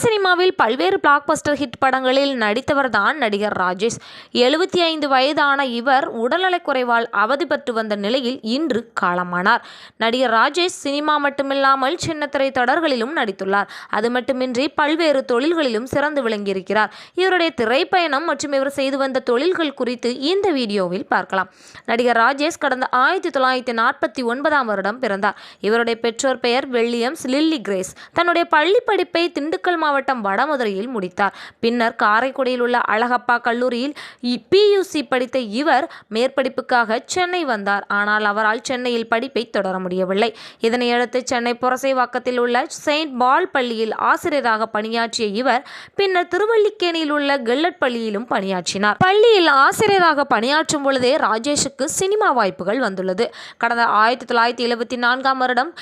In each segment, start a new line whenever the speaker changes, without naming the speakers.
சினிமாவில் பல்வேறு blockbuster hit படங்களில் நடித்தவர்தான் நடிகர் ராஜேஷ். 75 வயதான இவர் உடல்நலக்குறைவால் அவதிப்பட்டு வந்த நிலையில் இன்று காலமானார். நடிகர் ராஜேஷ் சினிமா மட்டுமில்லாமல் சின்னத்திரை தொடர்களிலும் நடித்துள்ளார். அது மட்டுமின்றி பல்வேறு தொழில்களிலும் சிறந்து விளங்கியிருக்கிறார். இவருடைய திரைப்பயணம் மற்றும் இவர் செய்து வந்த தொழில்கள் குறித்து இந்த வீடியோவில் பார்க்கலாம். நடிகர் ராஜேஷ் கடந்த 1949ஆம் வருடம் பிறந்தார். இவருடைய பெற்றோர் பெயர் வில்லியம்ஸ் லில்லி கிரேஸ். தன்னுடைய பள்ளி படிப்பை திண்டுக்கல் மாவட்டம் வடமதுரையில் முடித்தார். பின்னர் காரைக்குடியில் உள்ள அழகப்பா கல்லூரியில் PUC படித்த இவர் மேற்படிப்புக்காக சென்னை வந்தார். ஆனால் அவரால் சென்னையில் படிப்பை தொடர முடியவில்லை. இதனையடுத்து சென்னை புரசைவாக்கத்தில் உள்ள செயின்ட் பால் பள்ளியில் ஆசிரியராக பணியாற்றிய இவர் பின்னர் திருவல்லிக்கேணியில் உள்ள கெல்லட் பள்ளியிலும் பணியாற்றினார். பள்ளியில் ஆசிரியராக பணியாற்றும் பொழுதே ராஜேஷுக்கு சினிமா வாய்ப்புகள் வந்துள்ளது. கடந்த 1974ஆம் வருடம்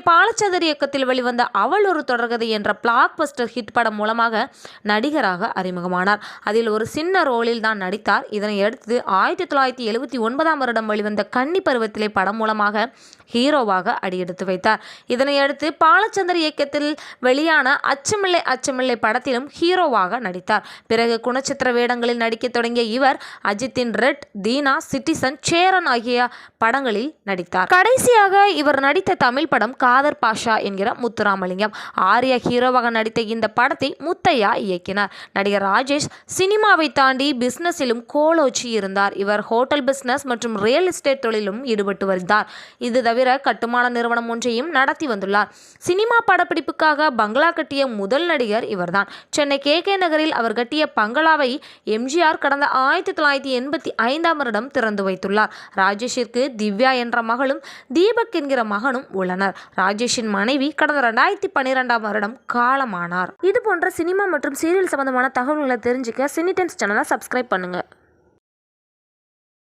பாலச்சந்தர் இயக்கத்தில் வெளிவந்த அவள் ஒரு தொடர்கதை என்ற பிளாக்பஸ்டர் ஹிட் படம் மூலமாக நடிகராக அறிமுகமானார். அதில் ஒரு சின்ன ரோலில் தான் நடித்தார். இதனையடுத்து 1979ஆம் வருடம் வெளிவந்த கன்னி பருவத்திலே படம் மூலமாக ஹீரோவாக அடியெடுத்து வைத்தார். இதனையடுத்து பாலச்சந்தர் இயக்கத்தில் வெளியான அச்சமில்லை அச்சமில்லை படத்திலும் ஹீரோவாக நடித்தார். பிறகு குணச்சித்திர வேடங்களில் நடிக்க தொடங்கிய இவர் அஜித்தின் ரெட், தீனா, சிட்டிசன், சேரன் ஆகிய படங்களில் நடித்தார். கடைசியாக இவர் நடித்த தமிழ் படம் காதர் பாஷா என்கிற முத்துராமலிங்கம். ஆர்யா ஹீரோவாக நடித்த இந்த படத்தை முத்தையா இயக்கினார். நடிகர் ராஜேஷ் சினிமாவை தாண்டி பிசினஸிலும் கோலோச்சி இருந்தார். இவர் ஹோட்டல் பிசினஸ் மற்றும் ரியல் எஸ்டேட் தொழிலும் ஈடுபட்டு வந்தார். இது தவிர கட்டுமான நிறுவனம் ஒன்றையும் நடத்தி வந்துள்ளார். சினிமா படப்பிடிப்புக்காக பங்களா கட்டிய முதல் நடிகர் இவர்தான். சென்னை KK நகரில் அவர் கட்டிய பங்களாவை MGR கடந்த 1985ஆம் வருடம் திறந்து வைத்துள்ளார். ராஜேஷிற்கு திவ்யா என்ற மகளும் தீபக் என்கிற மகனும் உள்ளனர். ராஜேஷின் மனைவி கடந்த 2012ஆம் வருடம் காலமானார். இது போன்ற சினிமா மற்றும் சீரியல் சம்பந்தமான தகவல்களை தெரிஞ்சுக்க சினி டைம்ஸ் சேனலை சப்ஸ்கிரைப் பண்ணுங்க.